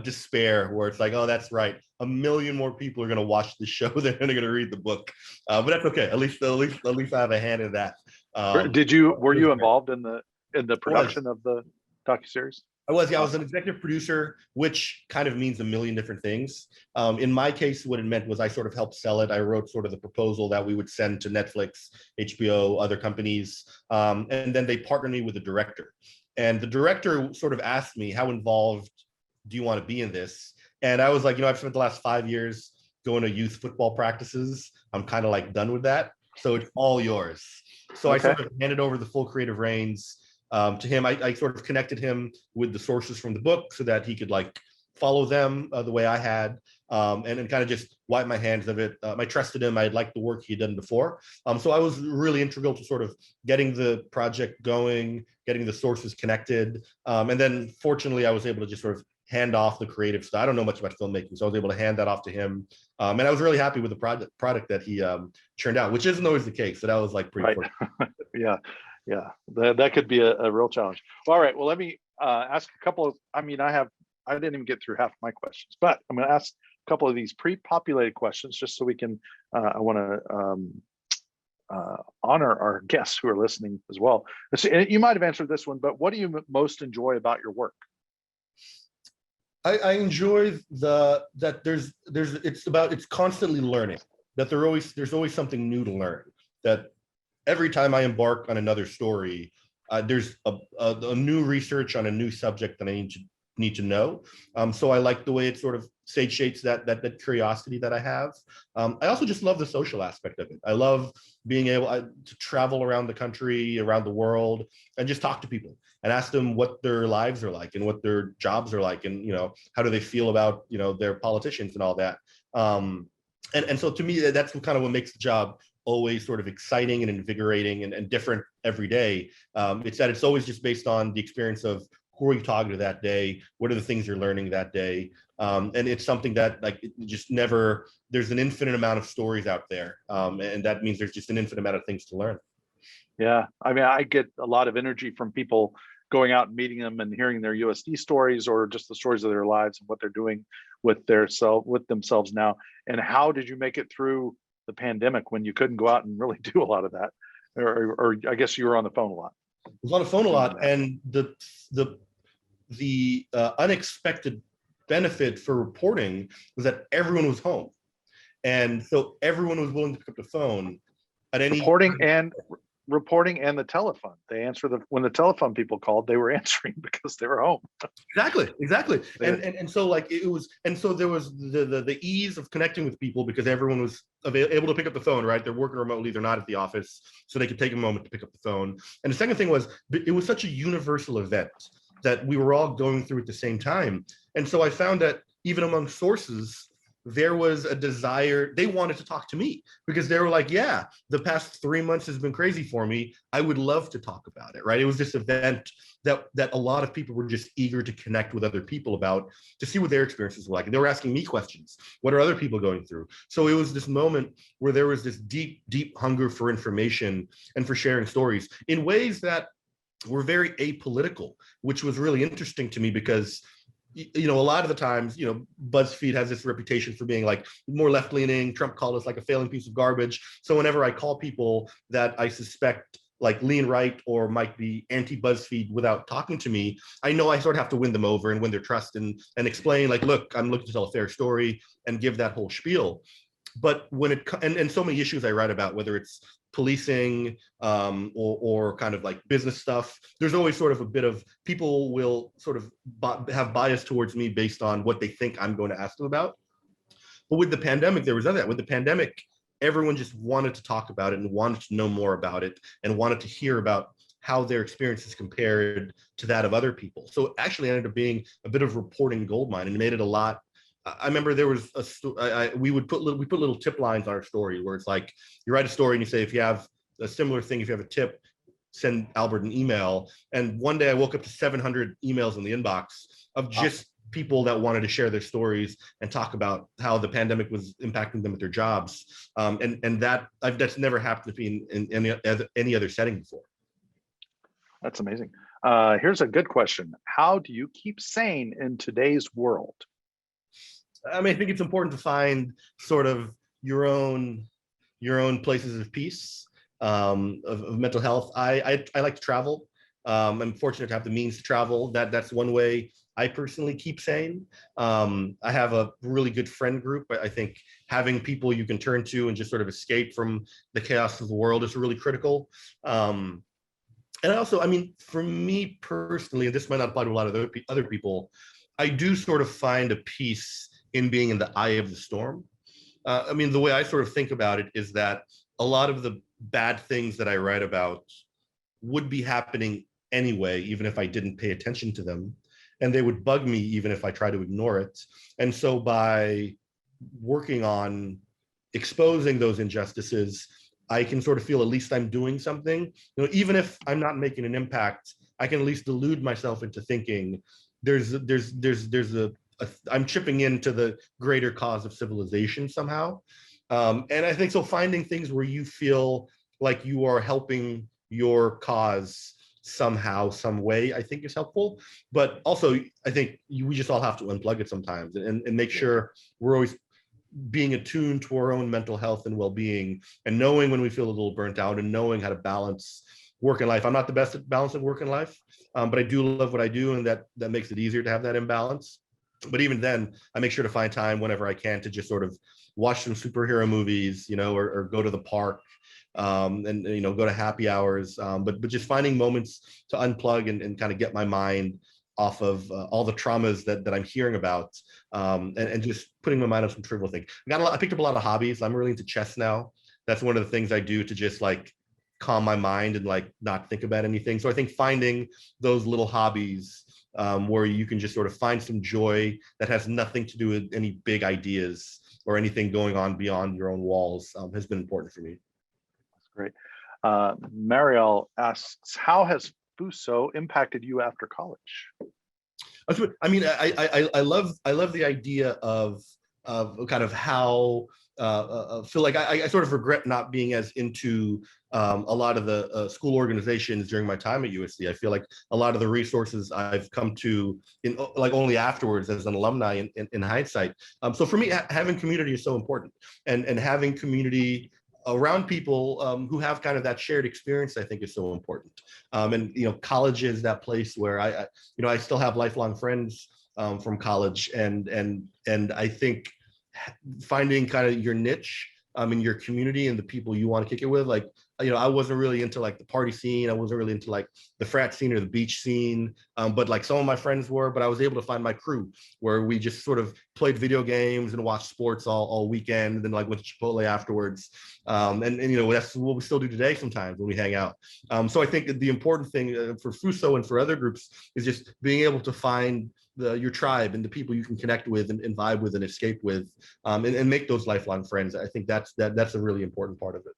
Speaker 3: despair, where it's like, oh, that's right, 1 million more people are going to watch the show than they're going to read the book. But that's okay. At least I have a hand in that.
Speaker 1: Were you involved in the production of the docuseries?
Speaker 3: I was an executive producer, which kind of means a million different things. In my case, what it meant was I sort of helped sell it. I wrote sort of the proposal that we would send to Netflix, HBO, other companies, and then they partnered me with a director. And the director sort of asked me, how involved do you want to be in this? And I was like, you know, I've spent the last 5 years going to youth football practices. I'm kind of like done with that. So it's all yours. So I sort of handed over the full creative reins to him. I sort of connected him with the sources from the book so that he could like follow them the way I had, and then kind of just wipe my hands of it. I trusted him. I had liked the work he'd done before. So I was really integral to sort of getting the project going, getting the sources connected. And then fortunately, I was able to just sort of hand off the creative stuff. I don't know much about filmmaking, so I was able to hand that off to him. And I was really happy with the product that he churned out, which isn't always the case. So that was like pretty
Speaker 1: Yeah. Yeah, that could be a real challenge. All right, well, let me ask a couple of, I didn't even get through half my questions, but I'm going to ask a couple of these pre-populated questions just so we can, I want to honor our guests who are listening as well. You might have answered this one, but what do you most enjoy about your work?
Speaker 3: I enjoy that it's constantly learning, that there's always something new to learn, that every time I embark on another story, there's a new research on a new subject that I need to know. So I like the way it sort of satiates that curiosity that I have. I also just love the social aspect of it. I love being able to travel around the country, around the world, and just talk to people and ask them what their lives are like and what their jobs are like, and how do they feel about their politicians and all that. And so to me, that's kind of what makes the job always sort of exciting and invigorating and different every day. It's that it's always just based on the experience of who are you talking to that day? What are the things you're learning that day? And it's something that like it just never, there's an infinite amount of stories out there. And that means there's just an infinite amount of things to learn.
Speaker 1: Yeah, I mean, I get a lot of energy from people going out and meeting them and hearing their USD stories or just the stories of their lives and what they're doing with themselves now. And how did you make it through the pandemic when you couldn't go out and really do a lot of that? Or I guess you were on the phone a lot.
Speaker 3: I was on the phone a lot, and the unexpected benefit for reporting was that everyone was home, and so everyone was willing to pick up the phone at any
Speaker 1: reporting and the telephone. They answer when the telephone people called, they were answering because they were home.
Speaker 3: Exactly. And so like it was, and so there was the ease of connecting with people because everyone was able to pick up the phone, right? They're working remotely, they're not at the office, so they could take a moment to pick up the phone. And the second thing was, it was such a universal event that we were all going through at the same time. And so I found that even among sources, there was a desire, they wanted to talk to me because they were like, yeah, the past 3 months has been crazy for me. I would love to talk about it, right? It was this event that a lot of people were just eager to connect with other people about, to see what their experiences were like. And they were asking me questions. What are other people going through? So it was this moment where there was this deep, deep hunger for information and for sharing stories in ways that were very apolitical, which was really interesting to me because a lot of the times, BuzzFeed has this reputation for being like more left-leaning. Trump called us like a failing piece of garbage. So whenever I call people that I suspect like lean right or might be anti-BuzzFeed without talking to me, I know I sort of have to win them over and win their trust and explain like, look, I'm looking to tell a fair story and give that whole spiel. But when and so many issues I write about, whether it's policing or kind of like business stuff, there's always sort of a bit of, people will sort of have bias towards me based on what they think I'm going to ask them about. But with the pandemic, there was none of that. With the pandemic, everyone just wanted to talk about it and wanted to know more about it and wanted to hear about how their experiences compared to that of other people. So it actually ended up being a bit of reporting goldmine, and made it a lot. I remember there was we put little tip lines on our story where it's like, you write a story and you say, if you have a similar thing, if you have a tip, send Albert an email. And one day I woke up to 700 emails in the inbox of just people that wanted to share their stories and talk about how the pandemic was impacting them at their jobs. And that's never happened to me in any other setting before.
Speaker 1: That's amazing. Here's a good question. How do you keep sane in today's world?
Speaker 3: I mean, I think it's important to find sort of your own places of peace, of mental health. I like to travel. I'm fortunate to have the means to travel. That's one way I personally keep sane. I have a really good friend group. I think having people you can turn to and just sort of escape from the chaos of the world is really critical. And also, I mean, for me personally, and this might not apply to a lot of other people, I do sort of find a peace in being in the eye of the storm. I mean, the way I sort of think about it is that a lot of the bad things that I write about would be happening anyway, even if I didn't pay attention to them. And they would bug me even if I try to ignore it. And so by working on exposing those injustices, I can sort of feel at least I'm doing something. Even if I'm not making an impact, I can at least delude myself into thinking I'm chipping into the greater cause of civilization somehow. And I think so finding things where you feel like you are helping your cause somehow, some way, I think is helpful. But also, I think we just all have to unplug it sometimes and make sure we're always being attuned to our own mental health and well-being, and knowing when we feel a little burnt out and knowing how to balance work and life. I'm not the best at balancing work and life, but I do love what I do, and that makes it easier to have that imbalance. But even then, I make sure to find time whenever I can to just sort of watch some superhero movies, or go to the park, and go to happy hours. But just finding moments to unplug and kind of get my mind off of all the traumas that I'm hearing about, and just putting my mind on some trivial things. I picked up a lot of hobbies. I'm really into chess now. That's one of the things I do to just like calm my mind and like not think about anything. So I think finding those little hobbies where you can just sort of find some joy that has nothing to do with any big ideas or anything going on beyond your own walls has been important for me.
Speaker 1: That's great. Mariel asks, how has Fuso impacted you after college?
Speaker 3: I mean, I love the idea of kind of how feel like I sort of regret not being as into a lot of the school organizations during my time at USC. I feel like a lot of the resources I've come to in like only afterwards as an alumni in hindsight. So for me, having community is so important, and having community around people who have kind of that shared experience, I think, is so important. And college is that place where I still have lifelong friends from college, and I think finding kind of your niche in your community and the people you want to kick it with. Like, I wasn't really into like the party scene. I wasn't really into like the frat scene or the beach scene. But like some of my friends were, but I was able to find my crew where we just sort of played video games and watched sports all weekend, and then like went to Chipotle afterwards. And that's what we still do today sometimes when we hang out. So I think that the important thing for Fuso and for other groups is just being able to find your tribe and the people you can connect with and vibe with and escape with, and make those lifelong friends. I think that's a really important part of it.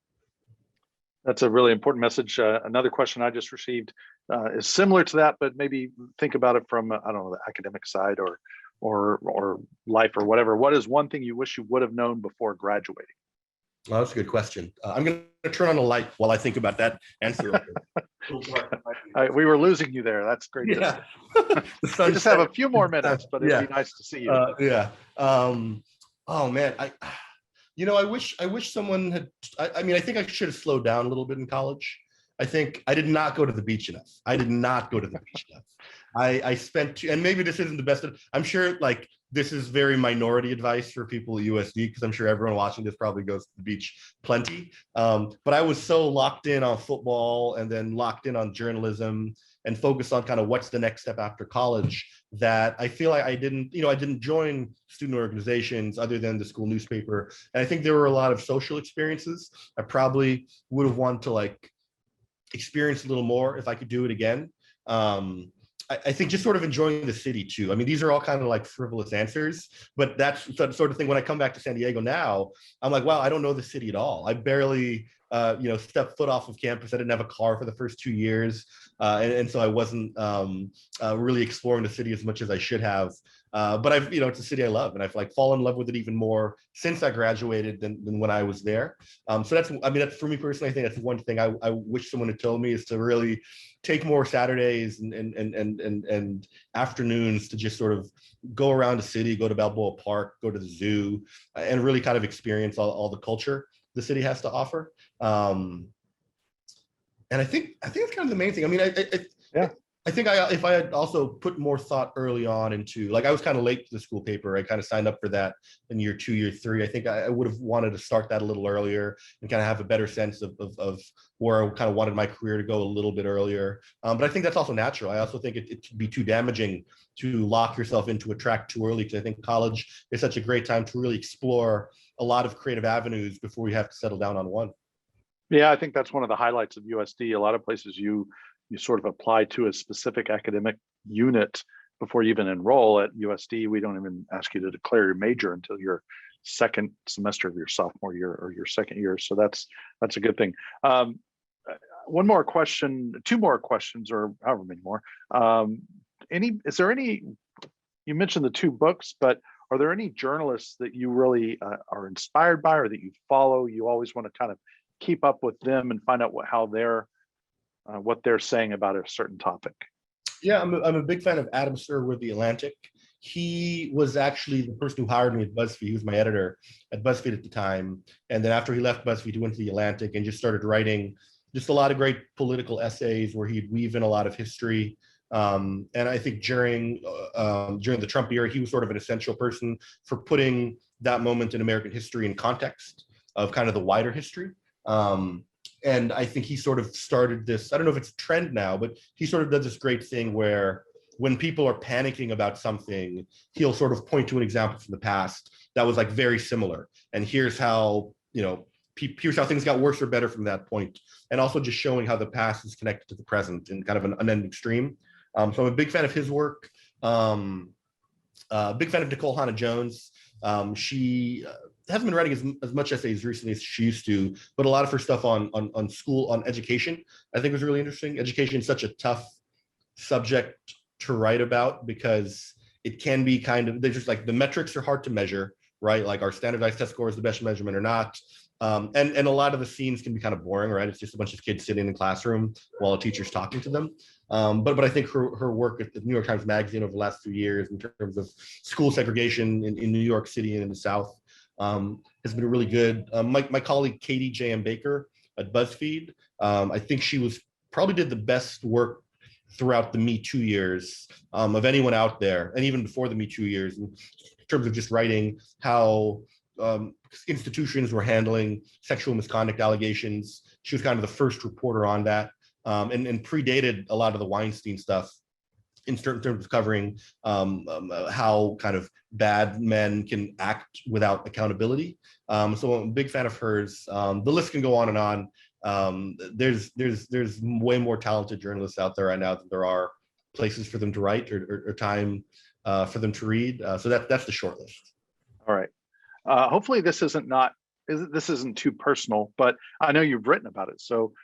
Speaker 1: That's a really important message. Another question I just received is similar to that, but maybe think about it from, I don't know, the academic side or life or whatever. What is one thing you wish you would have known before graduating?
Speaker 3: Well, that's a good question. I'm going to turn on the light while I think about that answer.
Speaker 1: We were losing you there. That's great.
Speaker 3: Yeah.
Speaker 1: We just have a few more minutes, but it'd be nice to see you.
Speaker 3: Yeah. Oh man, I wish someone had. I mean, I think I should have slowed down a little bit in college. I think I did not go to the beach enough. I spent, and maybe this isn't the best. I'm sure like this is very minority advice for people at USD, because I'm sure everyone watching this probably goes to the beach plenty. But I was so locked in on football and then locked in on journalism and focused on kind of what's the next step after college, that I feel like I didn't join student organizations other than the school newspaper. And I think there were a lot of social experiences I probably would have wanted to like experience a little more if I could do it again. I think just sort of enjoying the city too. I mean, these are all kind of like frivolous answers, but that's the sort of thing. When I come back to San Diego now, I'm like, wow, I don't know the city at all. I barely, stepped foot off of campus. I didn't have a car for the first 2 years. And so I wasn't really exploring the city as much as I should have. But it's a city I love, and I've like fallen in love with it even more since I graduated than when I was there. So that's for me personally. I think that's one thing I wish someone had told me, is to really take more Saturdays and afternoons to just sort of go around the city, go to Balboa Park, go to the zoo, and really kind of experience all the culture the city has to offer. And I think that's kind of the main thing. I mean, I think if I had also put more thought early on into, like, I was kind of late to the school paper. I kind of signed up for that in year 2, year 3. I think I would have wanted to start that a little earlier and kind of have a better sense of where I kind of wanted my career to go a little bit earlier. But I think that's also natural. I also think it could be too damaging to lock yourself into a track too early, because I think college is such a great time to really explore a lot of creative avenues before you have to settle down on one.
Speaker 1: Yeah, I think that's one of the highlights of USD. A lot of places you sort of apply to a specific academic unit before you even enroll. At USD, we don't even ask you to declare your major until your second semester of your sophomore year or your second year. So that's a good thing. One more question, 2 more questions, or however many more. Is there any, you mentioned the 2 books, but are there any journalists that you really are inspired by, or that you follow? You always want to kind of keep up with them and find out what they're saying about a certain topic.
Speaker 3: Yeah, I'm a big fan of Adam Serwer with The Atlantic. He was actually the person who hired me at BuzzFeed. He was my editor at BuzzFeed at the time. And then after he left BuzzFeed, he went to The Atlantic and just started writing just a lot of great political essays where he'd weave in a lot of history. And I think during the Trump era, he was sort of an essential person for putting that moment in American history in context of kind of the wider history. And I think he sort of started this, I don't know if it's a trend now, but he sort of does this great thing where when people are panicking about something, he'll sort of point to an example from the past that was like very similar. And here's how, here's how things got worse or better from that point. And also just showing how the past is connected to the present in kind of an unending stream. So I'm a big fan of his work. Big fan of Nicole Hannah-Jones. She hasn't been writing as much essays recently as she used to, but a lot of her stuff on school, on education, I think was really interesting. Education is such a tough subject to write about because it can be kind of, they're just like, the metrics are hard to measure, right? Like, our standardized test score is the best measurement or not. And a lot of the scenes can be kind of boring, right? It's just a bunch of kids sitting in the classroom while a teacher's talking to them. But I think her work at the New York Times Magazine over the last few years in terms of school segregation in New York City and in the South has been really good. My colleague, Katie J.M. Baker at BuzzFeed, I think she probably did the best work throughout the Me Too years of anyone out there, and even before the Me Too years, in terms of just writing how institutions were handling sexual misconduct allegations. She was kind of the first reporter on that, and predated a lot of the Weinstein stuff in terms of covering how kind of bad men can act without accountability. So I'm a big fan of hers. The list can go on and on. There's way more talented journalists out there right now than there are places for them to write or time for them to read. So that's the short list.
Speaker 1: All right. Hopefully this isn't too personal, but I know you've written about it. So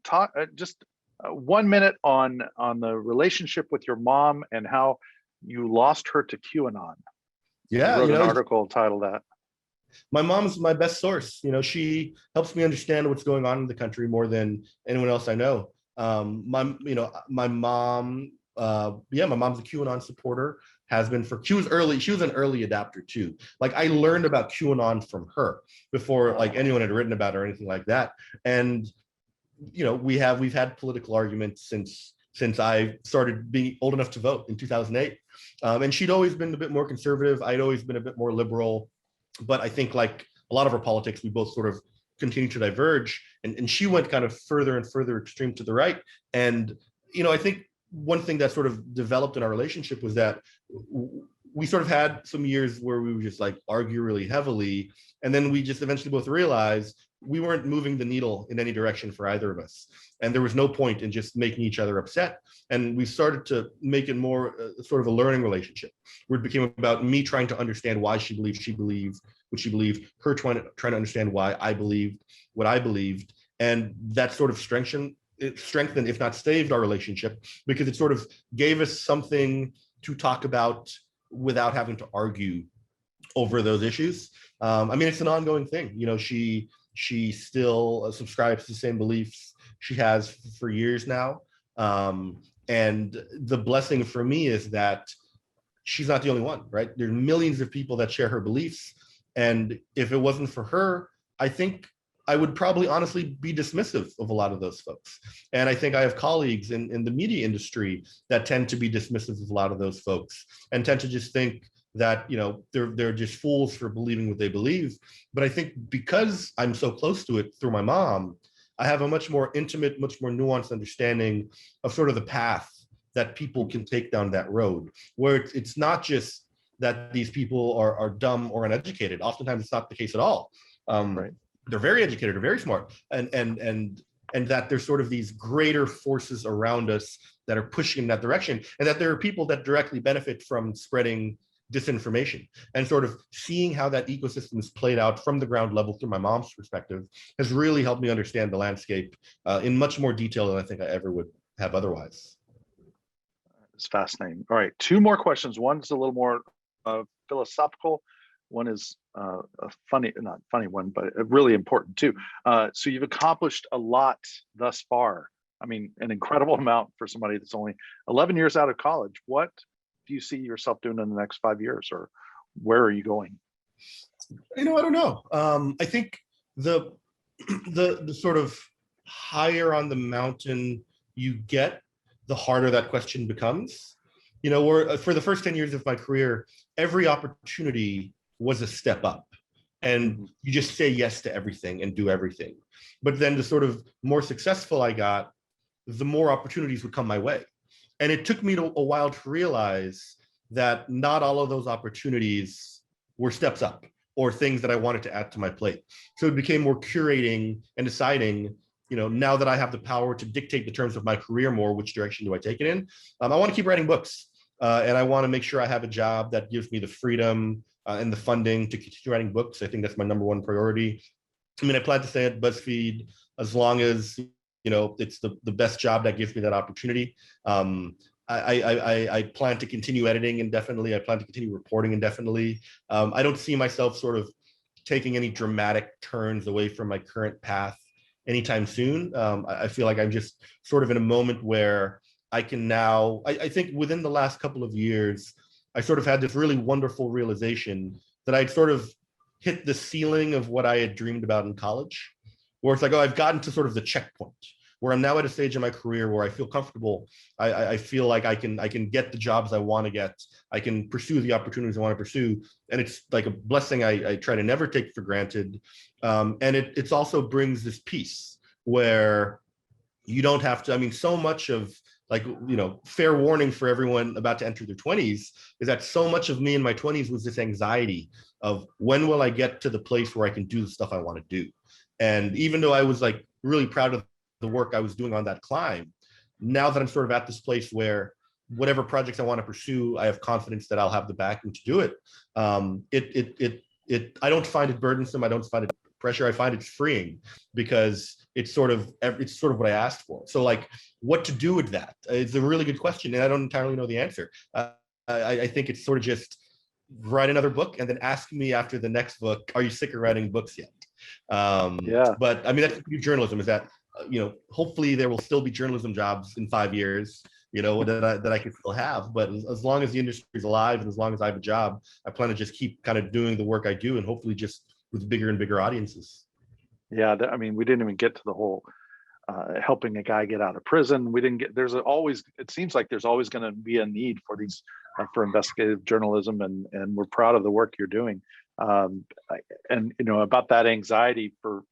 Speaker 1: talk just 1 minute on the relationship with your mom and how you lost her to QAnon.
Speaker 3: Yeah,
Speaker 1: you wrote an article titled that.
Speaker 3: My mom's my best source. She helps me understand what's going on in the country more than anyone else I know. My mom, my mom's a QAnon supporter, has been she was an early adapter too. Like, I learned about QAnon from her before like anyone had written about it or anything like that. And we've had political arguments since I started being old enough to vote in 2008. And she'd always been a bit more conservative. I'd always been a bit more liberal. But I think, like a lot of our politics, we both sort of continue to diverge. And she went kind of further and further extreme to the right. And, I think one thing that sort of developed in our relationship was that we sort of had some years where we would just like argue really heavily. And then we just eventually both realized we weren't moving the needle in any direction for either of us. And there was no point in just making each other upset. And we started to make it more sort of a learning relationship, where it became about me trying to understand why she believed what she believed, her trying to understand why I believed what I believed. And that sort of strengthened, if not staved, our relationship, because it sort of gave us something to talk about without having to argue over those issues. It's an ongoing thing. She still subscribes to the same beliefs she has for years now. And the blessing for me is that she's not the only one, right? There's millions of people that share her beliefs. And if it wasn't for her, I think I would probably honestly be dismissive of a lot of those folks. And I think I have colleagues in the media industry that tend to be dismissive of a lot of those folks and tend to just think that they're just fools for believing what they believe. But I think because I'm so close to it through my mom, I have a much more intimate, much more nuanced understanding of sort of the path that people can take down that road, where it's not just that these people are dumb or uneducated. Oftentimes it's not the case at all. Right. They're very educated or very smart, and that there's sort of these greater forces around us that are pushing in that direction, and that there are people that directly benefit from spreading disinformation. And sort of seeing how that ecosystem is played out from the ground level through my mom's perspective has really helped me understand the landscape in much more detail than I think I ever would have otherwise.
Speaker 1: It's fascinating. All right, 2 more questions. One's a little more philosophical. One is a not funny one, but really important too. So you've accomplished a lot thus far. An incredible amount for somebody that's only 11 years out of college. What do you see yourself doing in the next 5 years, or where are you going?
Speaker 3: I don't know. I think the sort of higher on the mountain you get, the harder that question becomes. For the first 10 years of my career, every opportunity was a step up, and you just say yes to everything and do everything. But then the sort of more successful I got, the more opportunities would come my way. And it took me a while to realize that not all of those opportunities were steps up or things that I wanted to add to my plate. So it became more curating and deciding, now that I have the power to dictate the terms of my career more, which direction do I take it in? I want to keep writing books. and I want to make sure I have a job that gives me the freedom and the funding to continue writing books. I think that's my number one priority. I mean, I plan to stay at BuzzFeed as long as, it's the best job that gives me that opportunity. I plan to continue editing indefinitely. I plan to continue reporting indefinitely. I don't see myself sort of taking any dramatic turns away from my current path anytime soon. I feel like I'm just sort of in a moment where I can now, I think within the last couple of years, I sort of had this really wonderful realization that I'd sort of hit the ceiling of what I had dreamed about in college, where it's like, oh, I've gotten to sort of the checkpoint, where I'm now at a stage in my career where I feel comfortable. I feel like I can get the jobs I want to get. I can pursue the opportunities I want to pursue. And it's like a blessing I try to never take for granted. And it's also brings this peace where you don't have to, I mean, so much of like, fair warning for everyone about to enter their 20s is that so much of me in my 20s was this anxiety of when will I get to the place where I can do the stuff I want to do? And even though I was like really proud of the work I was doing on that climb, now that I'm sort of at this place where whatever projects I want to pursue, I have confidence that I'll have the backing to do it. I don't find it burdensome. I don't find it pressure. I find it freeing because it's sort of what I asked for. So like what to do with that? It's a really good question. And I don't entirely know the answer. I think it's sort of just write another book and then ask me after the next book, are you sick of writing books yet?
Speaker 1: Yeah.
Speaker 3: But I mean, that's journalism is that, hopefully there will still be journalism jobs in 5 years, that I can still have. But as long as the industry is alive and as long as I have a job, I plan to just keep kind of doing the work I do and hopefully just with bigger and bigger audiences.
Speaker 1: Yeah, I mean, we didn't even get to the whole helping a guy get out of prison. We didn't get. It seems like there's always going to be a need for these for investigative journalism, and we're proud of the work you're doing. And about that anxiety from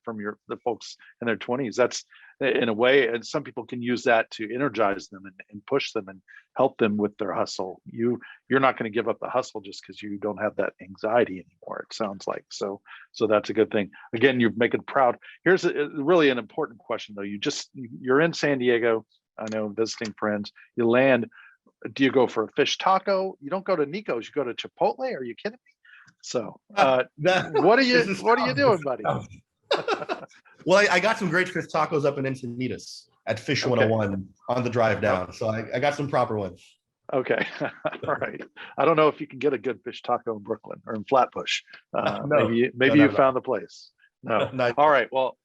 Speaker 1: the folks in their 20s, that's in a way, and some people can use that to energize them and push them and help them with their hustle. You're not going to give up the hustle just because you don't have that anxiety anymore, it sounds like. So that's a good thing. Again, you're making proud. Here's really an important question though. You're in San Diego, I know, visiting friends. You land. Do you go for a fish taco? You don't go to Nico's, you go to Chipotle? Are you kidding me? So what are you doing, buddy?
Speaker 3: Well, I got some great fish tacos up in Encinitas at Fish 101 on the drive down. So I got some proper ones.
Speaker 1: Okay. All right. I don't know if you can get a good fish taco in Brooklyn or in Flatbush. Maybe you found the place. No. All right. Well,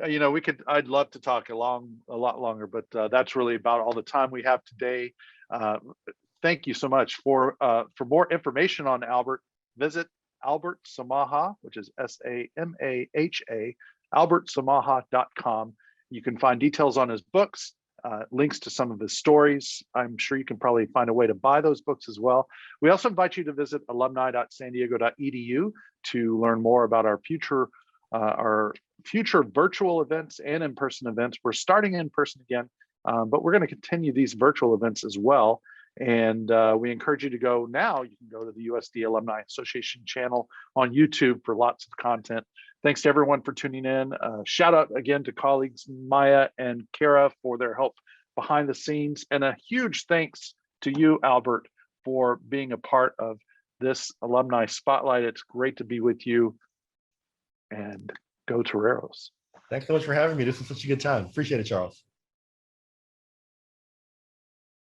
Speaker 1: I'd love to talk a lot longer, but that's really about all the time we have today. Thank you so much. For more information on Albert, visit Albert Samaha, which is Samaha, albertsamaha.com. You can find details on his books, links to some of his stories. I'm sure you can probably find a way to buy those books as well. We also invite you to visit alumni.sandiego.edu to learn more about our future virtual events and in-person events. We're starting in person again, but we're going to continue these virtual events as well. And we encourage you to go now. You can go to the USD Alumni Association channel on YouTube for lots of content. Thanks to everyone for tuning in. Shout out again to colleagues Maya and Kara for their help behind the scenes. And a huge thanks to you, Albert, for being a part of this Alumni Spotlight. It's great to be with you. And go Toreros.
Speaker 3: Thanks so much for having me. This was such a good time. Appreciate it, Charles.